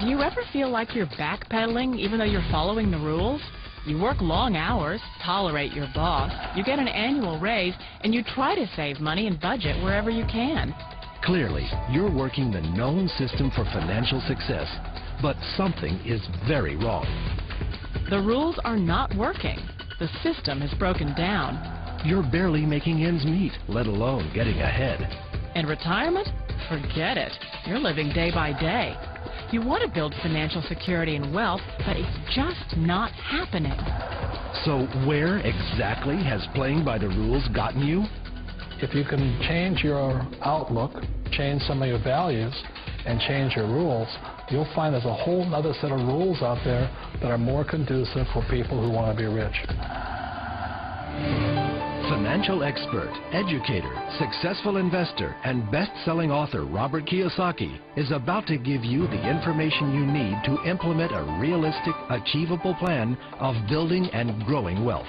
Do you ever feel like you're backpedaling even though you're following the rules? You work long hours, tolerate your boss, you get an annual raise, and you try to save money and budget wherever you can. Clearly, you're working the known system for financial success, but something is very wrong. The rules are not working. The system is broken down. You're barely making ends meet, let alone getting ahead. And retirement? Forget it. You're living day by day. You want to build financial security and wealth, but it's just not happening. So where exactly has playing by the rules gotten you? If you can change your outlook, change some of your values, and change your rules, you'll find there's a whole other set of rules out there that are more conducive for people who want to be rich. Financial expert, educator, successful investor, and best-selling author Robert Kiyosaki is about to give you the information you need to implement a realistic, achievable plan of building and growing wealth.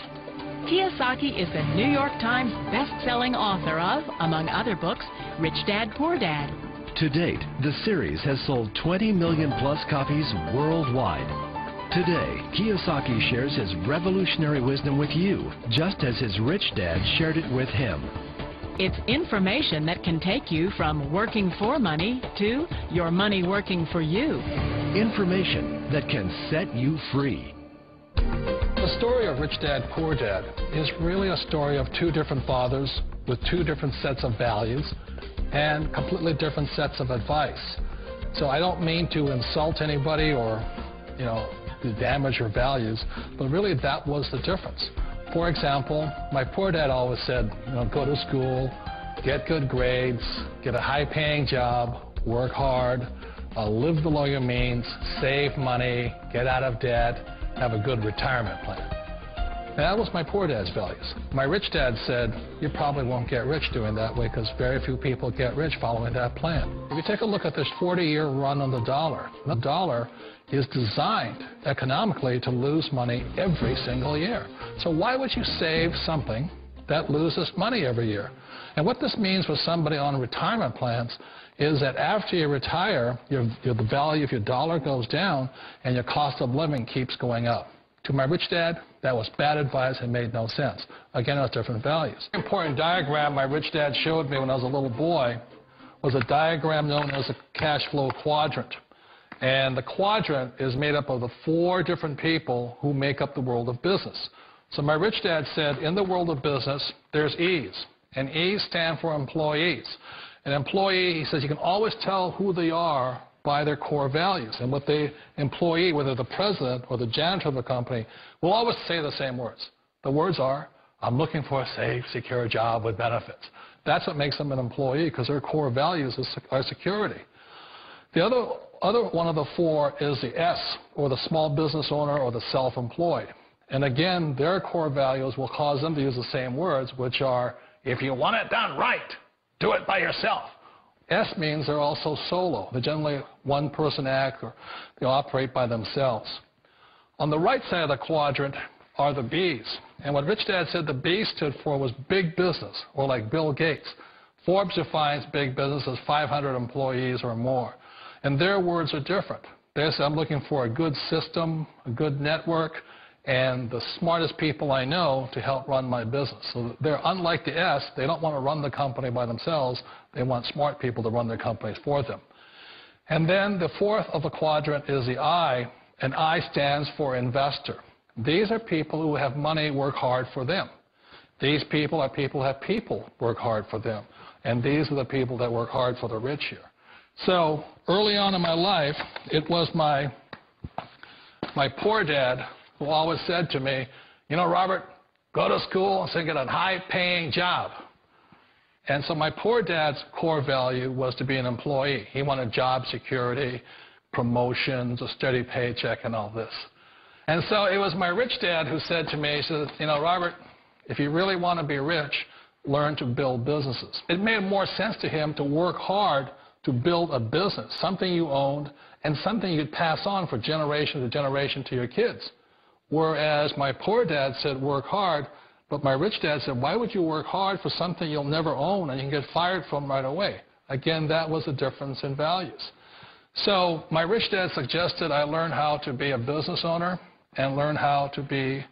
Kiyosaki is the New York Times best-selling author of, among other books, Rich Dad, Poor Dad. To date, the series has sold 20 million-plus copies worldwide. Today, Kiyosaki shares his revolutionary wisdom with you, just as his rich dad shared it with him. It's information that can take you from working for money to your money working for you. Information that can set you free. The story of Rich Dad, Poor Dad is really a story of two different fathers with two different sets of values and completely different sets of advice. So I don't mean to insult anybody or, to damage your values, but really that was the difference. For example, my poor dad always said, go to school, get good grades, get a high-paying job, work hard, live below your means, save money, get out of debt, have a good retirement plan. And that was my poor dad's values. My rich dad said, you probably won't get rich doing that way because very few people get rich following that plan. If you take a look at this 40-year run on the dollar is designed economically to lose money every single year. So why would you save something that loses money every year? And what this means for somebody on retirement plans is that after you retire, the value of your dollar goes down and your cost of living keeps going up. To my rich dad, that was bad advice and made no sense. Again, it was different values. An important diagram my rich dad showed me when I was a little boy was a diagram known as a cash flow quadrant. And the quadrant is made up of the four different people who make up the world of business. So my rich dad said, in the world of business, there's E's. And E's stand for employees. An employee, he says, you can always tell who they are by their core values. And what the employee, whether the president or the janitor of the company, will always say the same words. The words are, I'm looking for a safe, secure job with benefits. That's what makes them an employee, because their core values are security. The other one of the four is the S, or the small business owner or the self-employed. And again, their core values will cause them to use the same words, which are, if you want it done right, do it by yourself. S means they're also solo. They're generally one-person act, or they operate by themselves. On the right side of the quadrant are the B's. And what Rich Dad said the B stood for was big business, or like Bill Gates. Forbes defines big business as 500 employees or more. And their words are different. They say, I'm looking for a good system, a good network, and the smartest people I know to help run my business. So they're unlike the S. They don't want to run the company by themselves. They want smart people to run their companies for them. And then the fourth of the quadrant is the I, and I stands for investor. These are people who have money work hard for them. These people are people who have people work hard for them. And these are the people that work hard for the rich here. So early on in my life, it was my poor dad who always said to me, Robert, go to school and get a high-paying job. And so my poor dad's core value was to be an employee. He wanted job security, promotions, a steady paycheck, and all this. And so it was my rich dad who said to me, he said, Robert, if you really want to be rich, learn to build businesses. It made more sense to him to work hard to build a business, something you owned and something you'd pass on for generation to generation to your kids. Whereas my poor dad said work hard, but my rich dad said, why would you work hard for something you'll never own and you can get fired from right away? Again, that was a difference in values. So my rich dad suggested I learn how to be a business owner and learn how to be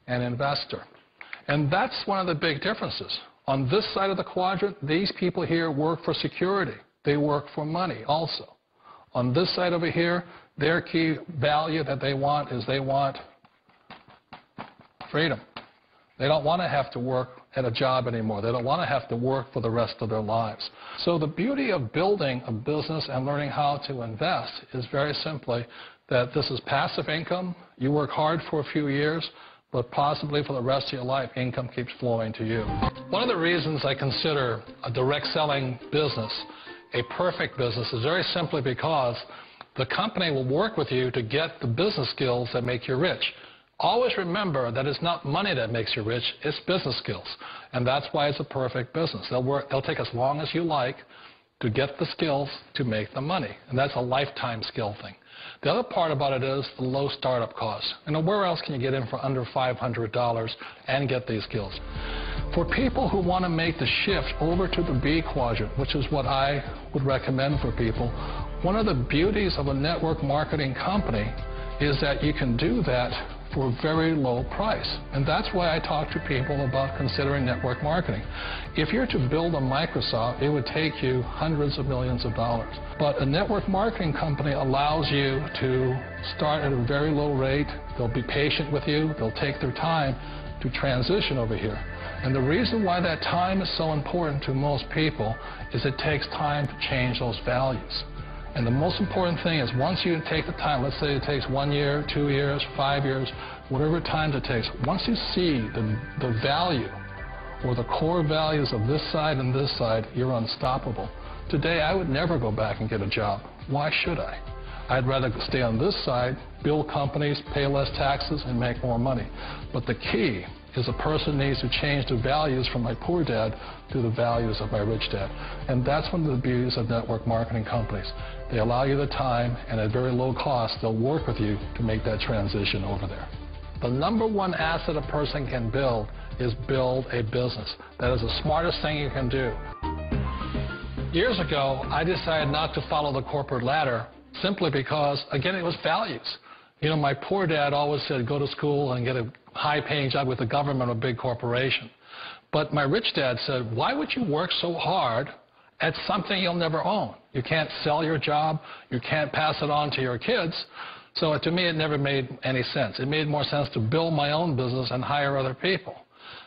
an investor. And that's one of the big differences. On this side of the quadrant, these people here work for security. They work for money also. On this side over here, their key value that they want is they want freedom. They don't want to have to work at a job anymore. They don't want to have to work for the rest of their lives. So the beauty of building a business and learning how to invest is very simply that this is passive income. You work hard for a few years, but possibly for the rest of your life, income keeps flowing to you. One of the reasons I consider a direct selling business a perfect business is very simply because the company will work with you to get the business skills that make you rich. Always remember that it's not money that makes you rich, it's business skills. And that's why it's a perfect business. They'll take as long as you like to get the skills to make the money. And that's a lifetime skill thing. The other part about it is the low startup costs. Where else can you get in for under $500 and get these skills? For people who want to make the shift over to the B quadrant, which is what I would recommend for people, one of the beauties of a network marketing company is that you can do that for a very low price. And that's why I talk to people about considering network marketing. If you're to build a Microsoft, it would take you hundreds of millions of dollars. But a network marketing company allows you to start at a very low rate. They'll be patient with you. They'll take their time to transition over here. And the reason why that time is so important to most people is it takes time to change those values. And the most important thing is once you take the time, let's say it takes 1 year, 2 years, 5 years, whatever time it takes, once you see the value or the core values of this side and this side, you're unstoppable. Today, I would never go back and get a job. Why should I? I'd rather stay on this side, build companies, pay less taxes, and make more money. But the key is a person needs to change the values from my poor dad to the values of my rich dad. And that's one of the beauties of network marketing companies. They allow you the time, and at very low cost, they'll work with you to make that transition over there. The number one asset a person can build is build a business. That is the smartest thing you can do. Years ago, I decided not to follow the corporate ladder simply because, again, it was values. You know, my poor dad always said, go to school and get a high-paying job with the government or a big corporation. But my rich dad said, why would you work so hard at something you'll never own? You can't sell your job. You can't pass it on to your kids. So to me, it never made any sense. It made more sense to build my own business and hire other people.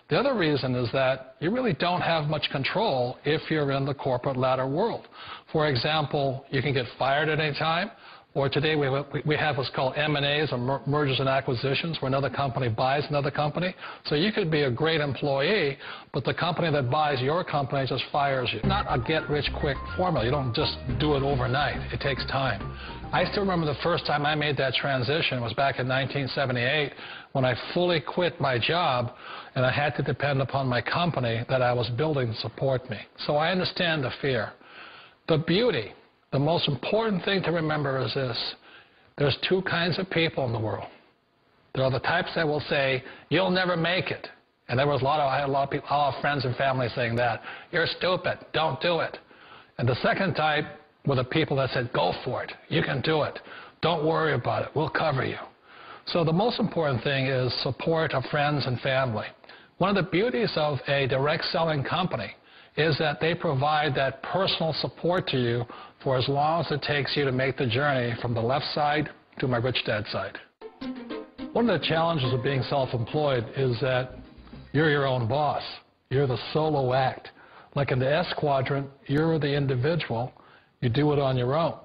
The other reason is that you really don't have much control if you're in the corporate ladder world. For example, you can get fired at any time. Or today we have what's called M&As, or mergers and acquisitions, where another company buys another company. So you could be a great employee, but the company that buys your company just fires you. Not a get-rich-quick formula. You don't just do it overnight. It takes time. I still remember the first time I made that transition was back in 1978 when I fully quit my job and I had to depend upon my company that I was building to support me. So I understand the fear. The beauty. The most important thing to remember is this. There's two kinds of people in the world. There are the types that will say, you'll never make it. And I had a lot of people, a lot of friends and family saying that. You're stupid. Don't do it. And the second type were the people that said, go for it. You can do it. Don't worry about it. We'll cover you. So the most important thing is support of friends and family. One of the beauties of a direct selling company is that they provide that personal support to you for as long as it takes you to make the journey from the left side to my rich dad side. One of the challenges of being self-employed is that you're your own boss. You're the solo act. Like in the S quadrant, you're the individual. You do it on your own.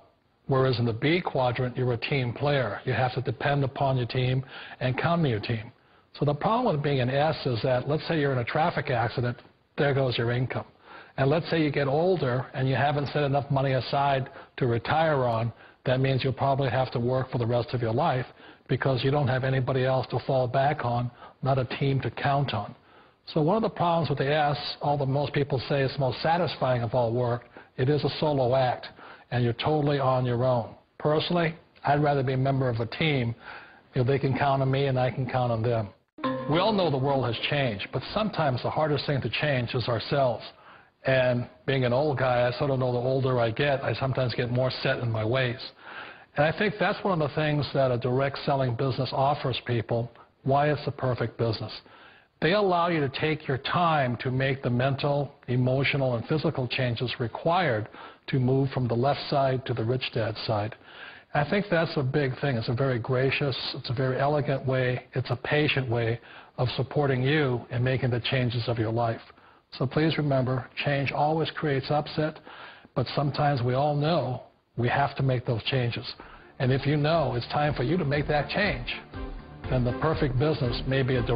Whereas in the B quadrant, you're a team player. You have to depend upon your team and count on your team. So the problem with being an S is that, let's say you're in a traffic accident, there goes your income. And let's say you get older and you haven't set enough money aside to retire on, that means you'll probably have to work for the rest of your life because you don't have anybody else to fall back on, not a team to count on. So one of the problems with the S, although most people say it's the most satisfying of all work, it is a solo act, and you're totally on your own. Personally, I'd rather be a member of a team if they can count on me and I can count on them. We all know the world has changed, but sometimes the hardest thing to change is ourselves. And being an old guy, I sort of know the older I get, I sometimes get more set in my ways. And I think that's one of the things that a direct selling business offers people, why it's the perfect business. They allow you to take your time to make the mental, emotional, and physical changes required to move from the left side to the rich dad side. I think that's a big thing. It's a very gracious, it's a very elegant way, it's a patient way of supporting you in making the changes of your life. So please remember, change always creates upset, but sometimes we all know we have to make those changes. And if you know it's time for you to make that change, then the perfect business may be a direct